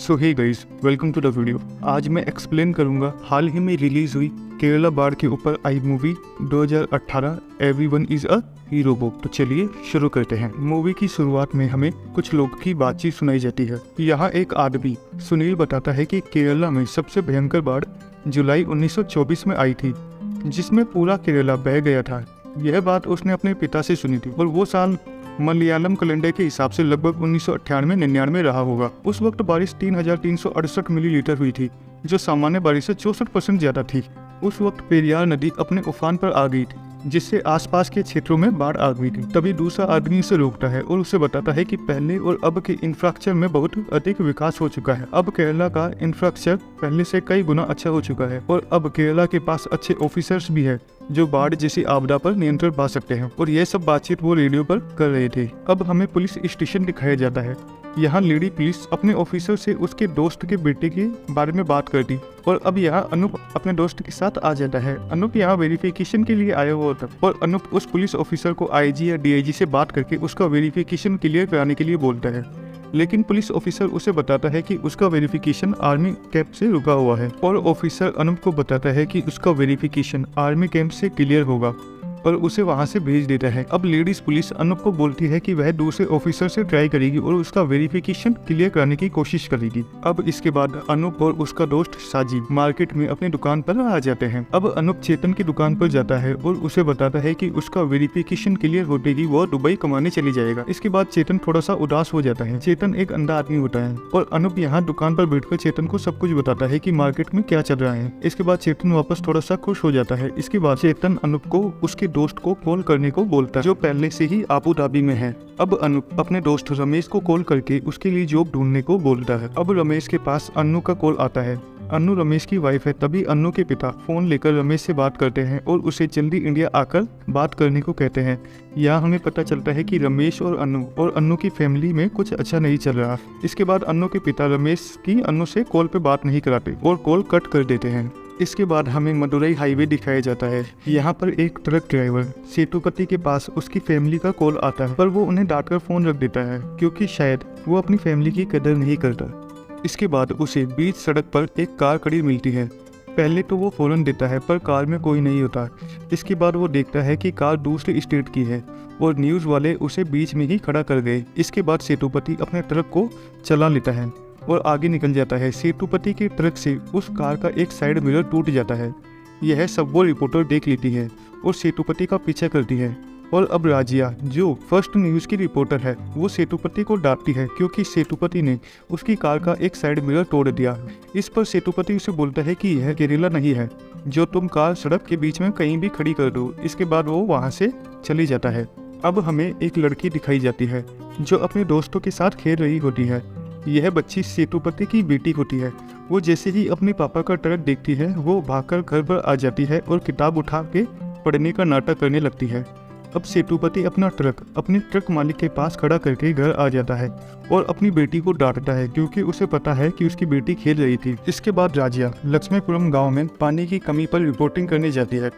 So hey guys, welcome to the video. आज मैं explain करूंगा हाल ही में रिलीज हुई केरला बाढ़ के ऊपर आई movie 2018 everyone is a hero book. तो चलिए शुरू करते हैं। मूवी की शुरुआत में हमें कुछ लोग की बातचीत सुनाई जाती है। यहाँ एक आदमी सुनील बताता है कि केरला में सबसे भयंकर बाढ़ जुलाई 1924 में आई थी, जिसमें पूरा केरला बह गया था। यह बात उसने अपने पिता से सुनी थी और वो साल मलयालम कैलेंडर के हिसाब से लगभग 1998-99 रहा होगा। उस वक्त बारिश 3368 मिलीलीटर हुई थी, जो सामान्य बारिश से 64% ज्यादा थी। उस वक्त पेरियार नदी अपने उफान पर आ गई थी, जिससे आसपास के क्षेत्रों में बाढ़ आ गई थी। तभी दूसरा आदमी उसे रोकता है और उसे बताता है कि पहले और अब के इंफ्रास्ट्रक्चर में बहुत अधिक विकास हो चुका है। अब केरला का इंफ्रास्ट्रक्चर पहले से कई गुना अच्छा हो चुका है और अब केरला के पास अच्छे ऑफिसर्स भी है जो बाढ़ जैसी आपदा पर नियंत्रण पा सकते हैं। और यह सब बातचीत वो रेडियो पर कर रहे थे। अब हमें पुलिस स्टेशन दिखाया जाता है। यहाँ लेडी पुलिस अपने ऑफिसर से उसके दोस्त के बेटे के बारे में बात करती और अब यहाँ अनूप अपने दोस्त के साथ आ जाता है। अनूप यहाँ वेरिफिकेशन के लिए आया हुआ होता और अनूप उस पुलिस ऑफिसर को आईजी या डीआईजी से बात करके उसका वेरिफिकेशन क्लियर कराने के लिए बोलता है, लेकिन पुलिस ऑफिसर उसे बताता है कि उसका वेरिफिकेशन आर्मी कैंप से रुका हुआ है और ऑफिसर अनूप को बताता है कि उसका वेरिफिकेशन आर्मी कैंप से क्लियर होगा और उसे वहां से भेज देता है। अब लेडीज पुलिस अनूप को बोलती है कि वह दूसरे ऑफिसर से ट्राई करेगी और उसका वेरिफिकेशन क्लियर कराने की कोशिश करेगी। अब इसके बाद अनूप और उसका दोस्त साजिद मार्केट में अपनी दुकान पर आ जाते हैं। अब अनूप चेतन की दुकान पर जाता है और उसे बताता है कि उसका वेरिफिकेशन क्लियर होते ही वो दुबई कमाने चली जाएगा। इसके बाद चेतन थोड़ा सा उदास हो जाता है। चेतन एक अंधा आदमी होता है और अनूप यहाँ दुकान पर बैठकर चेतन को सब कुछ बताता है कि मार्केट में क्या चल रहा है। इसके बाद चेतन वापस थोड़ा सा खुश हो जाता है। इसके बाद चेतन अनूप को उसके दोस्त को कॉल करने को बोलता है, जो पहले से ही अबू धाबी में है। अब अनूप अपने दोस्त रमेश को कॉल करके उसके लिए जॉब ढूंढने को बोलता है। अब रमेश के पास अन्नू का कॉल आता है। अन्नू रमेश की वाइफ है। तभी अन्नू के पिता फोन लेकर रमेश से बात करते हैं और उसे जल्दी इंडिया आकर बात करने को कहते हैं। यहाँ हमें पता चलता है कि रमेश और अन्नू की फैमिली में कुछ अच्छा नहीं चल रहा। इसके बाद अन्नू के पिता रमेश की अन्नू से कॉल पे बात नहीं कराते और कॉल कट कर देते हैं। इसके बाद हमें मदुरई हाईवे दिखाया जाता है। यहाँ पर एक ट्रक ड्राइवर सेतुपति के पास उसकी फैमिली का कॉल आता है, पर वो उन्हें डांटकर फोन रख देता है क्योंकि शायद वो अपनी फैमिली की कदर नहीं करता। इसके बाद उसे बीच सड़क पर एक कार खड़ी मिलती है। पहले तो वो फौरन देता है, पर कार में कोई नहीं होता। इसके बाद वो देखता है कि कार दूसरे स्टेट की है और न्यूज़ वाले उसे बीच में ही खड़ा कर गए। इसके बाद सेतुपति अपने ट्रक को चला लेता है और आगे निकल जाता है। सेतुपति के ट्रक से उस कार का एक साइड मिरर टूट जाता है। यह सब वो रिपोर्टर देख लेती है और सेतुपति का पीछा करती है। और अब राजिया, जो फर्स्ट न्यूज़ की रिपोर्टर है, वो सेतुपति को डांटती है क्योंकि सेतुपति ने उसकी कार का एक साइड मिरर तोड़ दिया। इस पर सेतुपति उसे बोलता है कि यह केरला नहीं है जो तुम कार सड़क के बीच में कहीं भी खड़ी कर दो। इसके बाद वो वहाँ से चली जाता है। अब हमें एक लड़की दिखाई जाती है जो अपने दोस्तों के साथ खेल रही होती है। यह बच्ची सेतुपति की बेटी होती है। वो जैसे ही अपने पापा का ट्रक देखती है, वो भागकर घर पर आ जाती है और किताब उठा के पढ़ने का नाटक करने लगती है। अब सेतुपति अपना ट्रक अपने ट्रक मालिक के पास खड़ा करके घर आ जाता है और अपनी बेटी को डांटता है क्योंकि उसे पता है कि उसकी बेटी खेल रही थी। इसके बाद राजिया लक्ष्मीपुरम गाँव में पानी की कमी पर रिपोर्टिंग करने जाती है।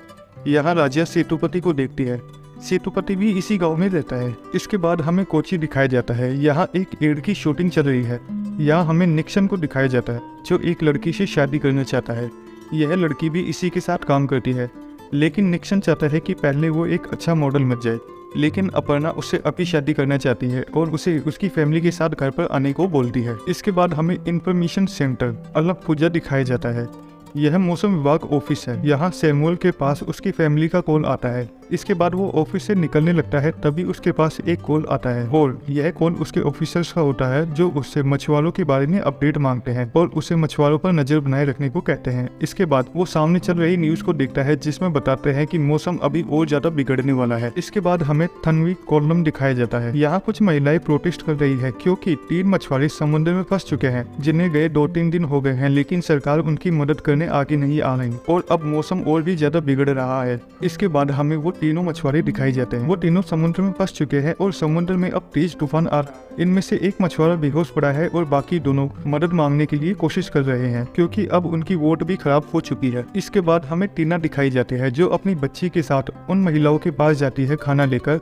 यहाँ राजिया सेतुपति को देखती है। सेतुपति भी इसी गांव में रहता है। इसके बाद हमें कोची दिखाया जाता है। यहाँ एक एड की शूटिंग चल रही है। यहाँ हमें निक्सन को दिखाया जाता है जो एक लड़की से शादी करना चाहता है। यह लड़की भी इसी के साथ काम करती है, लेकिन निक्सन चाहता है कि पहले वो एक अच्छा मॉडल बन जाए। लेकिन अपर्णा उससे अभी शादी करना चाहती है और उसे उसकी फैमिली के साथ घर पर आने को बोलती है। इसके बाद हमें इंफॉर्मेशन सेंटर अलगपुजा दिखाया जाता है। यह मौसम विभाग ऑफिस है। यहाँ सैमुअल के पास उसकी फैमिली का कॉल आता है। इसके बाद वो ऑफिस से निकलने लगता है, तभी उसके पास एक कॉल आता है और यह कॉल उसके ऑफिसर्स का होता है जो उससे मछुआरों के बारे में अपडेट मांगते हैं और उसे मछुआरों पर नजर बनाए रखने को कहते हैं। इसके बाद वो सामने चल रही न्यूज को देखता है जिसमें बताते हैं कि मौसम अभी और ज्यादा बिगड़ने वाला है। इसके बाद हमें थनवी कॉलम दिखाया जाता है। यहाँ कुछ महिलाएं प्रोटेस्ट कर रही है क्योंकि 3 मछुआरे समुद्र में फंस चुके हैं जिन्हें गए 2-3 दिन हो गए हैं, लेकिन सरकार उनकी मदद करने आगे नहीं आ रही और अब मौसम और भी ज्यादा बिगड़ रहा है। इसके बाद हमें वो तीनों मछुआरे दिखाई जाते हैं। वो तीनों समुद्र में फंस चुके हैं और समुद्र में अब तेज तूफान आ रहा है। इनमें से एक मछुआरा बेहोश पड़ा है और बाकी दोनों मदद मांगने के लिए कोशिश कर रहे हैं क्योंकि अब उनकी वोट भी खराब हो चुकी है। इसके बाद हमें टीना दिखाई जाती है जो अपनी बच्ची के साथ उन महिलाओं के पास जाती है खाना लेकर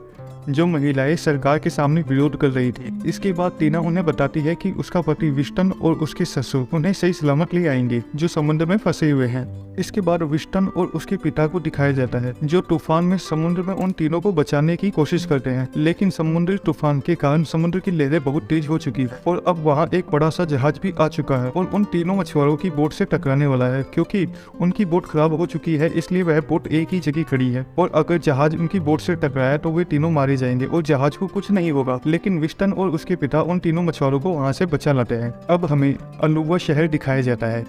जो महिलाएं सरकार के सामने विरोध कर रही थी। इसके बाद टीना उन्हें बताती है कि उसका पति विस्टन और उसके ससुर उन्हें सही सलामत ले आएंगे जो समुद्र में फंसे हुए हैं। इसके बाद विस्टन और उसके पिता को दिखाया जाता है जो तूफान में समुद्र में उन तीनों को बचाने की कोशिश करते हैं, लेकिन समुद्री तूफान के कारण समुद्र की लहरें बहुत तेज हो चुकी है और अब वहाँ एक बड़ा सा जहाज भी आ चुका है और उन तीनों मछुआरों की बोट से टकराने वाला है। क्योंकि उनकी बोट खराब हो चुकी है इसलिए वह बोट एक ही जगह खड़ी है और अगर जहाज उनकी बोट से टकराया तो वे तीनों मारे जाएंगे और जहाज को कुछ नहीं होगा। लेकिन विस्टन और उसके पिता उन तीनों मछुआरों को वहाँ से बचा लाते हैं। अब हमें अलुवा शहर दिखाया जाता है।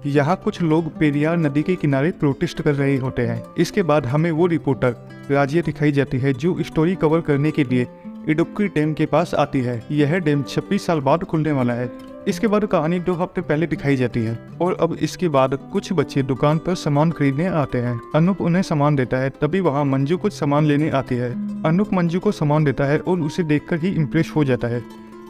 यहाँ कुछ लोग पेरियार नदी के किनारे प्रोटेस्ट कर रहे होते हैं। इसके बाद हमें वो रिपोर्टर राजिया दिखाई जाती है जो स्टोरी कवर करने के लिए इडुक्की डैम के पास आती है। यह डैम 26 साल बाद खुलने वाला है। इसके बाद कहानी 2 हफ्ते पहले दिखाई जाती है और अब इसके बाद कुछ बच्चे दुकान पर सामान खरीदने आते हैं। अनूप उन्हें सामान देता है, तभी वहाँ मंजू कुछ सामान लेने आती है। अनूप मंजू को सामान देता है और उसे देखकर ही इम्प्रेस हो जाता है।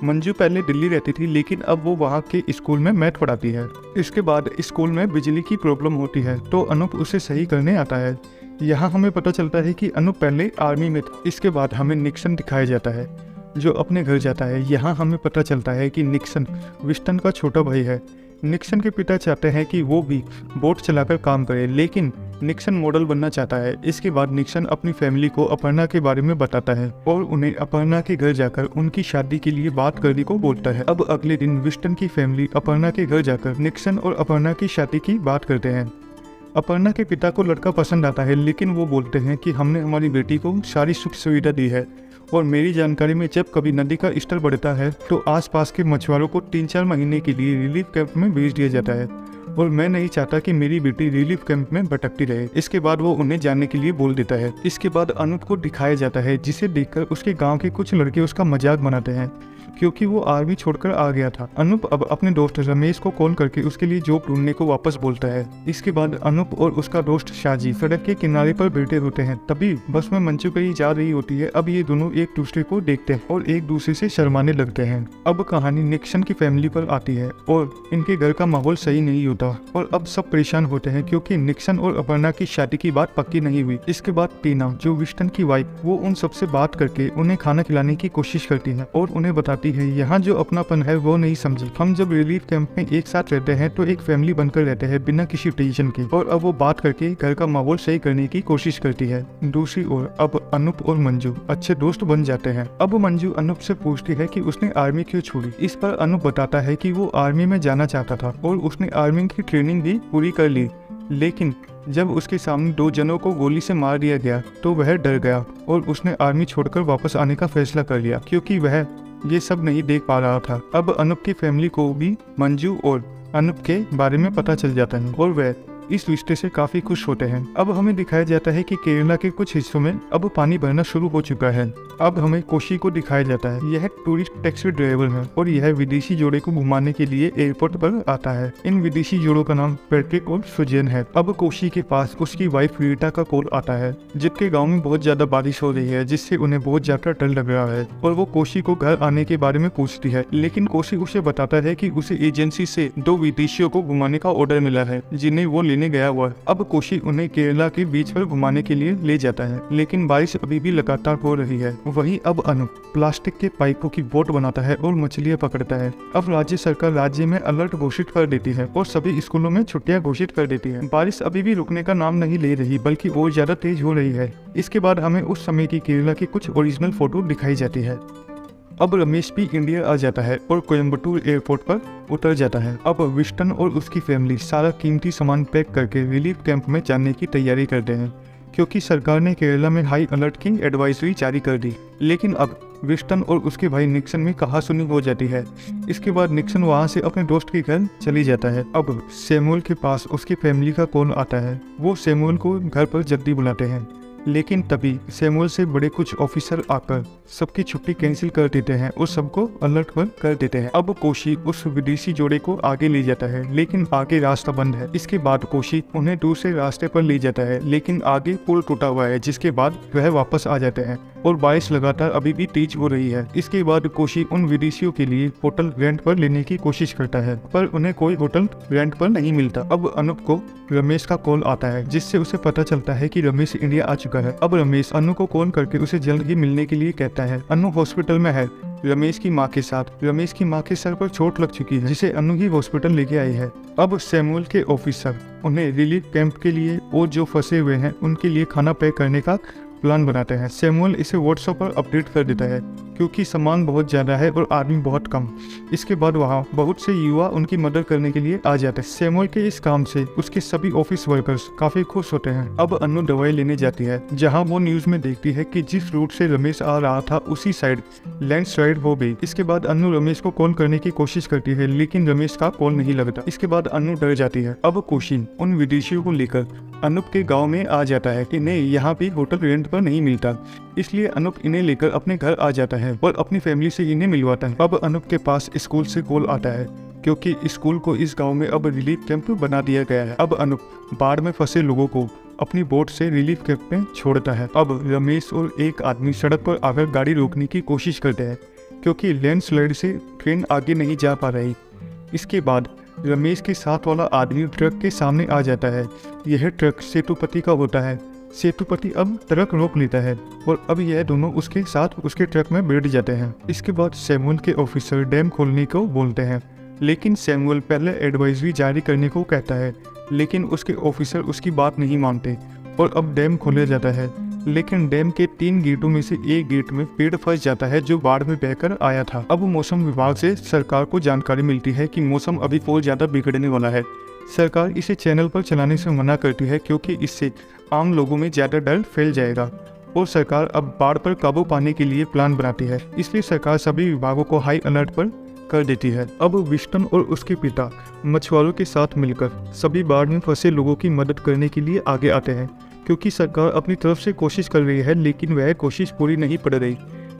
मंजू पहले दिल्ली रहती थी लेकिन अब वो वहाँ के स्कूल में मैथ पढ़ाती है। इसके बाद स्कूल में बिजली की प्रॉब्लम होती है तो अनूप उसे सही करने आता है। यहाँ हमें पता चलता है कि अनूप पहले आर्मी में था। इसके बाद हमें निक्सन दिखाया जाता है जो अपने घर जाता है। यहाँ हमें पता चलता है कि निक्सन विस्टन का छोटा भाई है। निक्सन के पिता चाहते हैं कि वो भी बोट चलाकर काम करे, लेकिन निक्सन मॉडल बनना चाहता है। इसके बाद निक्सन अपनी फैमिली को अपर्णा के बारे में बताता है और उन्हें अपर्णा के घर जाकर उनकी शादी के लिए बात करने को बोलता है। अब अगले दिन विस्टन की फैमिली अपर्णा के घर जाकर निक्सन और अपर्णा की शादी की बात करते हैं। अपर्णा के पिता को लड़का पसंद आता है लेकिन वो बोलते हैं कि हमने हमारी बेटी को सारी सुख सुविधा दी है और मेरी जानकारी में जब कभी नदी का स्तर बढ़ता है तो आसपास के मछुआरों को 3-4 महीने के लिए रिलीफ कैंप में भेज दिया जाता है और मैं नहीं चाहता कि मेरी बेटी रिलीफ कैंप में भटकती रहे। इसके बाद वो उन्हें जाने के लिए बोल देता है। इसके बाद अनूप को दिखाया जाता है जिसे देखकर उसके गांव के कुछ लड़के उसका मजाक बनाते हैं क्योंकि वो आर्मी छोड़कर आ गया था। अनूप अब अपने दोस्त रमेश को कॉल करके उसके लिए जॉब ढूंढने को वापस बोलता है। इसके बाद अनूप और उसका दोस्त शाजी सड़क के किनारे पर बैठे होते हैं, तभी बस में मंजू कहीं जा रही होती है। अब ये दोनों एक दूसरे को देखते हैं और एक दूसरे से शर्माने लगते हैं। अब कहानी निक्सन की फैमिली पर आती है और इनके घर का माहौल सही नहीं होता और अब सब परेशान होते हैं क्योंकि निक्सन और अपर्णा की शादी की बात पक्की नहीं हुई। इसके बाद टीना जो विस्टन की वाइफ वो उन सबसे बात करके उन्हें खाना खिलाने की कोशिश करती है और उन्हें बताती है यहाँ जो अपनापन है वो नहीं समझी। हम जब रिलीफ कैंप में एक साथ रहते हैं तो एक फैमिली बनकर रहते हैं बिना किसी टेंशन के। और अब वो बात करके घर का माहौल सही करने की कोशिश करती है। दूसरी ओर अब अनूप और मंजू अच्छे दोस्त बन जाते हैं। अब मंजू अनूप से पूछती है कि उसने आर्मी क्यों छोड़ी। इस पर अनूप बताता है कि वो आर्मी में जाना चाहता था और उसने आर्मी की ट्रेनिंग भी पूरी कर ली, लेकिन जब उसके सामने 2 जनों को गोली से मार दिया गया तो वह डर गया और उसने आर्मी छोड़कर वापस आने का फैसला कर लिया क्योंकि वह ये सब नहीं देख पा रहा था। अब अनूप की फैमिली को भी मंजू और अनूप के बारे में पता चल जाता है और वह इस रिश्ते से काफी खुश होते हैं। अब हमें दिखाया जाता है कि केरला के कुछ हिस्सों में अब पानी भरना शुरू हो चुका है। अब हमें कोशी को दिखाया जाता है। यह टूरिस्ट टैक्सी ड्राइवर है और यह विदेशी जोड़े को घुमाने के लिए एयरपोर्ट पर आता है। इन विदेशी जोड़ों का नाम पैट्रिक और सुजैन है। अब कोशी के पास उसकी वाइफ रीटा का कॉल आता है जिसके गाँव में बहुत ज्यादा बारिश हो रही है जिससे उन्हें बहुत ज्यादा डर लग रहा है और वो कोशी को घर आने के बारे में पूछती है, लेकिन कोशी उसे बताता है कि उसे एजेंसी से 2 विदेशियों को घुमाने का ऑर्डर मिला है जिन्हें वो लेने गया हुआ है। अब कोशी उन्हें केरला के बीच पर घुमाने के लिए ले जाता है, लेकिन बारिश अभी भी लगातार हो रही है। वहीं अब अनूप प्लास्टिक के पाइपों की बोट बनाता है और मछलियां पकड़ता है। अब राज्य सरकार राज्य में अलर्ट घोषित कर देती है और सभी स्कूलों में छुट्टियां घोषित कर देती है। बारिश अभी भी रुकने का नाम नहीं ले रही बल्कि और ज्यादा तेज हो रही है। इसके बाद हमें उस समय की केरला की कुछ ओरिजिनल फोटो दिखाई जाती है। अब रमेश भी इंडिया आ जाता है और कोयम्बटूर एयरपोर्ट पर उतर जाता है। अब विस्टन और उसकी फैमिली सारा कीमती सामान पैक करके रिलीफ कैंप में जाने की तैयारी करते हैं क्योंकि सरकार ने केरला में हाई अलर्ट की एडवाइजरी जारी कर दी। लेकिन अब विस्टन और उसके भाई निक्सन में कहासुनी हो जाती है। इसके बाद निक्सन वहाँ से अपने दोस्त के घर चली जाता है। अब सैमुअल के पास उसकी फैमिली का कॉल आता है। वो सैमुअल को घर पर जल्दी बुलाते हैं, लेकिन तभी सैमुअल से बड़े कुछ ऑफिसर आकर सबकी छुट्टी कैंसिल कर देते हैं और सबको अलर्ट पर कर देते हैं। अब कोशी उस विदेशी जोड़े को आगे ले जाता है, लेकिन आगे रास्ता बंद है। इसके बाद कोशी उन्हें दूसरे रास्ते पर ले जाता है, लेकिन आगे पुल टूटा हुआ है, जिसके बाद वह वापस आ जाते हैं। और बारिश लगातार अभी भी तेज हो रही है। इसके बाद कोशी उन विदेशियों के लिए होटल रेंट पर लेने की कोशिश करता है, पर उन्हें कोई होटल रेंट पर नहीं मिलता। अब अनूप को रमेश का कॉल आता है, जिससे उसे पता चलता है कि रमेश इंडिया आ चुका है। अब रमेश अनु को कॉल करके उसे जल्द ही मिलने के लिए कहता है। अनु हॉस्पिटल में है रमेश की माँ के साथ। रमेश की माँ के सर पर चोट लग चुकी है, जिसे अनु ही हॉस्पिटल लेके आई है। अब सैमुअल के ऑफिसर उन्हें रिलीफ कैंप के लिए और जो फंसे हुए हैं उनके लिए खाना पैक करने का प्लान बनाते हैं। सैमुअल इसे व्हाट्सएप पर अपडेट कर देता है, क्योंकि सामान बहुत ज़्यादा है और आदमी बहुत कम। इसके बाद वहाँ बहुत से युवा उनकी मदद करने के लिए आ जाते हैं। सैमुअल के इस काम से उसके सभी ऑफिस वर्कर्स काफ़ी खुश होते हैं। अब अनु दवाई लेने जाती है, जहाँ वो न्यूज़ में देखती है कि जिस रूट से रमेश आ रहा था उसी साइड लैंडस्लाइड हो गई। इसके बाद अनु रमेश को कॉल करने की कोशिश करती है, लेकिन रमेश का कॉल नहीं लगता। इसके बाद अनु डर जाती है। अब कोशी उन विदेशियों को लेकर अनूप के गांव में आ जाता है। इन्हें यहाँ भी होटल रेंट पर नहीं मिलता, इसलिए अनूप इन्हें लेकर अपने घर आ जाता है और अपनी फैमिली से इन्हें मिलवाता है। अब अनूप के पास स्कूल से कॉल आता है, क्योंकि स्कूल को इस गांव में अब रिलीफ कैंप बना दिया गया है। अब अनूप बाढ़ में फंसे लोगों को अपनी बोट से रिलीफ कैंप में छोड़ता है। अब रमेश और एक आदमी सड़क पर आकर गाड़ी रोकने की कोशिश करते हैं, क्योंकि लैंडस्लाइड से ट्रेन आगे नहीं जा पा रही। इसके बाद रमेश के साथ वाला आदमी ट्रक के सामने आ जाता है। यह ट्रक सेतुपति का होता है। सेतुपति अब ट्रक रोक लेता है और अब यह दोनों उसके साथ उसके ट्रक में बैठ जाते हैं। इसके बाद सैमुअल के ऑफिसर डैम खोलने को बोलते हैं, लेकिन सैमुअल पहले एडवाइजरी जारी करने को कहता है, लेकिन उसके ऑफिसर उसकी बात नहीं मानते और अब डैम खोला जाता है। लेकिन डैम के 3 गेटों में से एक गेट में पेड़ फंस जाता है, जो बाढ़ में बहकर आया था। अब मौसम विभाग से सरकार को जानकारी मिलती है कि मौसम अभी और ज्यादा बिगड़ने वाला है। सरकार इसे चैनल पर चलाने से मना करती है, क्योंकि इससे आम लोगों में ज्यादा डर फैल जाएगा और सरकार अब बाढ़ पर काबू पाने के लिए प्लान बनाती है। इसलिए सरकार सभी विभागों को हाई अलर्ट पर कर देती है। अब विष्णु और उसके पिता मछुआरों के साथ मिलकर सभी बाढ़ में फंसे लोगों की मदद करने के लिए आगे आते हैं, क्योंकि सरकार अपनी तरफ से कोशिश कर रही है, लेकिन वह कोशिश पूरी नहीं पड़ रही।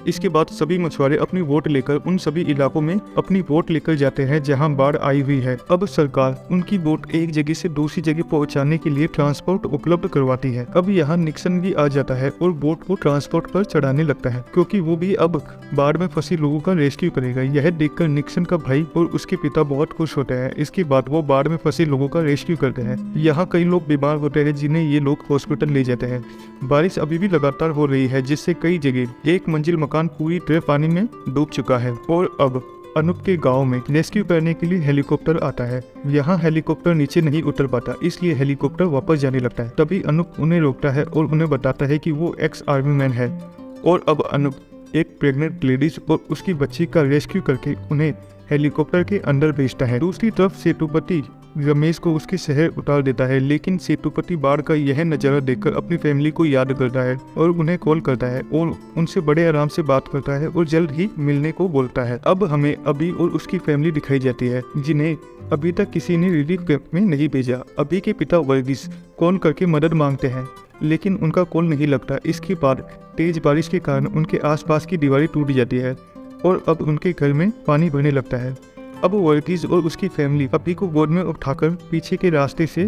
इसके बाद सभी मछुआरे अपनी बोट लेकर उन सभी इलाकों में अपनी बोट लेकर जाते हैं जहां बाढ़ आई हुई है। अब सरकार उनकी बोट एक जगह से दूसरी जगह पहुंचाने के लिए ट्रांसपोर्ट उपलब्ध करवाती है। अब यहाँ निक्सन भी आ जाता है और बोट को ट्रांसपोर्ट पर चढ़ाने लगता है, क्योंकि वो भी अब बाढ़ में फंसे लोगों का रेस्क्यू करेगा। यह देखकर निक्सन का भाई और उसके पिता बहुत खुश होते हैं। इसके बाद वो बाढ़ में फंसे लोगों का रेस्क्यू करते हैं। यहाँ कई लोग बीमार होते हैं, जिन्हें ये लोग हॉस्पिटल ले जाते हैं। बारिश अभी भी लगातार हो रही है, जिससे कई जगह एक मंजिल मकान पूरी तरह पानी में डूब चुका है। और अब अनूप के गांव में रेस्क्यू करने के लिए हेलीकॉप्टर आता है। यहाँ हेलीकॉप्टर नीचे नहीं उतर पाता, इसलिए हेलीकॉप्टर वापस जाने लगता है। तभी अनूप उन्हें रोकता है और उन्हें बताता है कि वो एक्स आर्मी मैन है। और अब अनूप एक प्रेग्नेंट लेडीज और उसकी बच्ची का रेस्क्यू करके उन्हें हेलीकॉप्टर के अंदर भेजता है। दूसरी तरफ सेतुपति रमेश को उसके शहर उतार देता है, लेकिन सेतुपति बाढ़ का यह नज़ारा देखकर अपनी फैमिली को याद करता है और उन्हें कॉल करता है और उनसे बड़े आराम से बात करता है और जल्द ही मिलने को बोलता है। अब हमें अभी और उसकी फैमिली दिखाई जाती है, जिन्हें अभी तक किसी ने रिलीफ कैंप में नहीं भेजा। अभी के पिता वर्गीस कॉल करके मदद मांगते हैं, लेकिन उनका कॉल नहीं लगता। इसके बाद तेज बारिश के कारण उनके आसपास की दीवारें टूट जाती है और अब उनके घर में पानी भरने लगता है। अब वर्गीस और उसकी फैमिली अभी को गोद में उठाकर पीछे के रास्ते से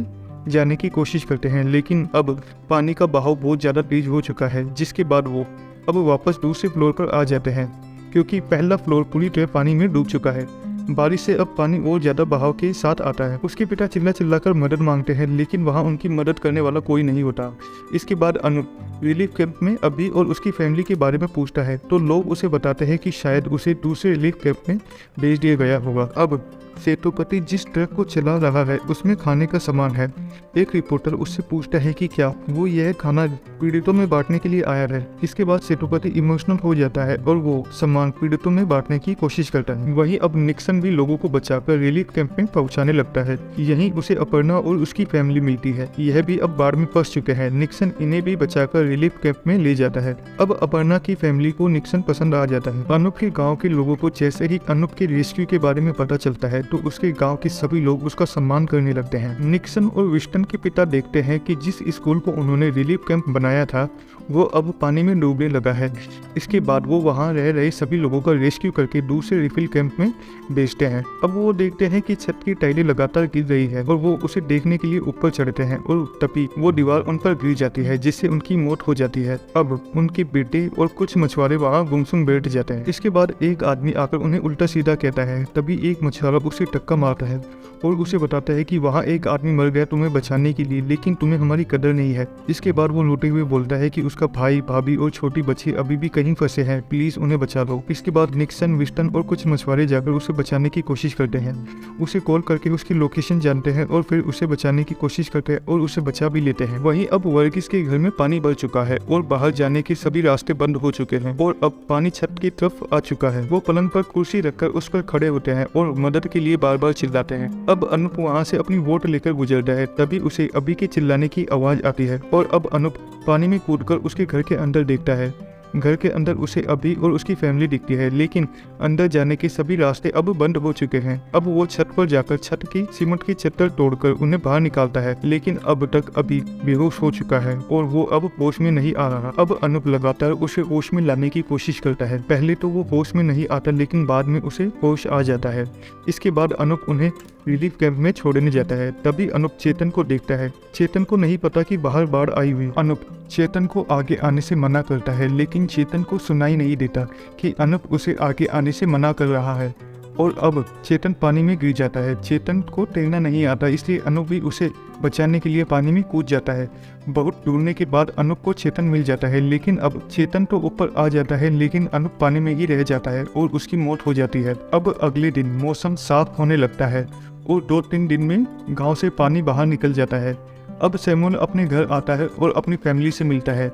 जाने की कोशिश करते हैं, लेकिन अब पानी का बहाव बहुत ज़्यादा तेज हो चुका है, जिसके बाद वो अब वापस दूसरे फ्लोर पर आ जाते हैं, क्योंकि पहला फ्लोर पूरी तरह पानी में डूब चुका है। बारिश से अब पानी और ज्यादा बहाव के साथ आता है। उसके पिता चिल्ला चिल्लाकर मदद मांगते हैं, लेकिन वहाँ उनकी मदद करने वाला कोई नहीं होता। इसके बाद अनूप रिलीफ कैंप में अभी और उसकी फैमिली के बारे में पूछता है, तो लोग उसे बताते हैं कि शायद उसे दूसरे रिलीफ कैंप में भेज दिया गया होगा। अब सेतुपति जिस ट्रक को चला रहा है उसमें खाने का सामान है। एक रिपोर्टर उससे पूछता है कि क्या वो यह खाना पीड़ितों में बांटने के लिए आया है। इसके बाद सेतुपति इमोशनल हो जाता है और वो सामान पीड़ितों में बांटने की कोशिश करता है। वहीं अब निक्सन भी लोगों को बचाकर रिलीफ कैंप में पहुंचाने लगता है। यहीं उसे अपर्णा और उसकी फैमिली मिलती है। यह भी अब बाढ़ में फंस चुके हैं। निक्सन इन्हें भी बचाकर रिलीफ कैंप में ले जाता है। अब अपर्णा की फैमिली को निक्सन पसंद आ जाता है। अनूप के गाँव के लोगों को जैसे ही अनूप के रेस्क्यू के बारे में पता चलता है, तो उसके गांव के सभी लोग उसका सम्मान करने लगते हैं। निक्सन और विस्टन के पिता देखते हैं कि जिस स्कूल को उन्होंने रिलीफ कैंप बनाया था वो अब पानी में डूबने लगा है। इसके बाद वो वहाँ रह रहे सभी लोगों का रेस्क्यू करके दूसरे रिफिल कैंप में भेजते हैं। अब वो देखते हैं कि छत की टाइलें लगातार गिर रही है और वो उसे देखने के लिए ऊपर चढ़ते हैं और तभी वो दीवार उन पर गिर जाती है जिससे उनकी मौत हो जाती है। अब उनके बेटे और कुछ मछुआरे वहाँ गुमसुम बैठ जाते हैं। इसके बाद एक आदमी आकर उन्हें उल्टा सीधा कहता है। तभी एक मछुआरा उसे टक्का मारता है और उसे बताता है कि वहाँ एक आदमी मर गया तुम्हें बचाने के लिए, लेकिन तुम्हें हमारी कदर नहीं है। इसके बाद वो रोते हुए बोलता है कि उसका भाई, भाभी और छोटी बच्ची अभी भी कहीं फंसे हैं, प्लीज उन्हें बचा लो। इसके बाद निक्सन, विस्टन और कुछ मछुआरे जाकर उसे बचाने की कोशिश करते हैं। उसे कॉल करके उसकी लोकेशन जानते हैं और फिर उसे बचाने की कोशिश करते हैं और उसे बचा भी लेते हैं। वहीं अब वर्गीस के घर में पानी भर चुका है और बाहर जाने के सभी रास्ते बंद हो चुके हैं और अब पानी छत की तरफ आ चुका है। वो पलंग पर कुर्सी रखकर उस पर खड़े होते हैं और मदद के लिए बार बार चिल्लाते हैं। अब अनूप वहाँ से अपनी वोट लेकर गुजरता है। तभी उसे अभी के चिल्लाने की आवाज आती है और अब अनूप पानी में कूदकर उसके घर के अंदर देखता है। घर के अंदर उसे अभी और उसकी फैमिली दिखती है, लेकिन अंदर जाने के सभी रास्ते अब बंद हो चुके हैं। अब वो छत पर जाकर छत की सीमेंट की चद्दर तोड़कर उन्हें बाहर निकालता है, लेकिन अब तक अभी बेहोश हो चुका है और वो अब होश में नहीं आ रहा। अब अनूप लगातार उसे होश में लाने की कोशिश करता है। पहले तो वो होश में नहीं आता, लेकिन बाद में उसे होश आ जाता है। इसके बाद अनूप उन्हें रिलीफ कैंप में छोड़ने जाता है। तभी अनूप चेतन को देखता है। चेतन को नहीं पता कि बाहर बाढ़ आई हुई। अनूप चेतन को आगे आने से मना करता है, लेकिन चेतन को सुनाई नहीं देता कि अनूप उसे आगे आने से मना कर रहा है और अब चेतन पानी में गिर जाता है। चेतन को तैरना नहीं आता, इसलिए अनूप भी उसे बचाने के लिए पानी में कूद जाता है। बहुत ढूंढने के बाद अनूप को चेतन मिल जाता है, लेकिन अब चेतन तो ऊपर आ जाता है, लेकिन अनूप पानी में ही रह जाता है और उसकी मौत हो जाती है। अब अगले दिन मौसम साफ होने लगता है और 2-3 दिन में गांव से पानी बाहर निकल जाता है। अब सैमुअल अपने घर आता है और अपनी फैमिली से मिलता है।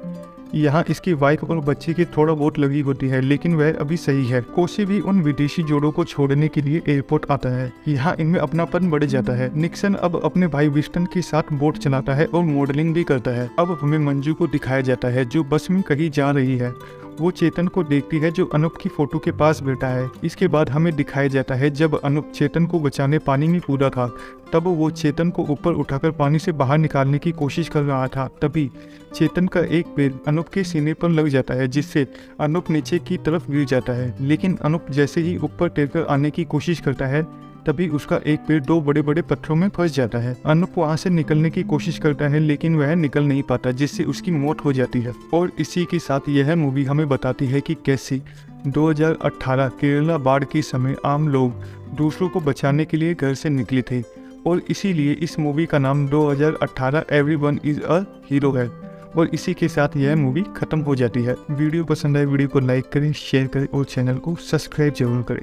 यहाँ इसकी वाइफ और बच्चे की थोड़ा बहुत लगी होती है, लेकिन वह अभी सही है। कोशी भी उन विदेशी जोड़ों को छोड़ने के लिए एयरपोर्ट आता है। यहाँ इनमें अपनापन बढ़ जाता है। निक्सन अब अपने भाई विस्टन के साथ बोट चलाता है और मॉडलिंग भी करता है। अब हमें मंजू को दिखाया जाता है जो बस में कहीं जा रही है। वो चेतन को देखती है जो अनूप की फोटो के पास बैठा है। इसके बाद हमें दिखाया जाता है जब अनूप चेतन को बचाने पानी में कूदा था, तब वो चेतन को ऊपर उठाकर पानी से बाहर निकालने की कोशिश कर रहा था। तभी चेतन का एक पैर अनूप के सीने पर लग जाता है, जिससे अनूप नीचे की तरफ गिर जाता है। लेकिन अनूप जैसे ही ऊपर तैरकर आने की कोशिश करता है, तभी उसका एक पैर 2 बड़े बड़े पत्थरों में फंस जाता है। अनूप वहाँ से निकलने की कोशिश करता है, लेकिन वह निकल नहीं पाता, जिससे उसकी मौत हो जाती है। और इसी के साथ यह मूवी हमें बताती है कि कैसे 2018 केरला बाढ़ के समय आम लोग दूसरों को बचाने के लिए घर से निकले थे और इसीलिए इस मूवी का नाम 2018 एवरीवन इज अ हीरो है। और इसी के साथ यह मूवी खत्म हो जाती है। वीडियो पसंद आए वीडियो को लाइक करें, शेयर करें और चैनल को सब्सक्राइब जरूर करें।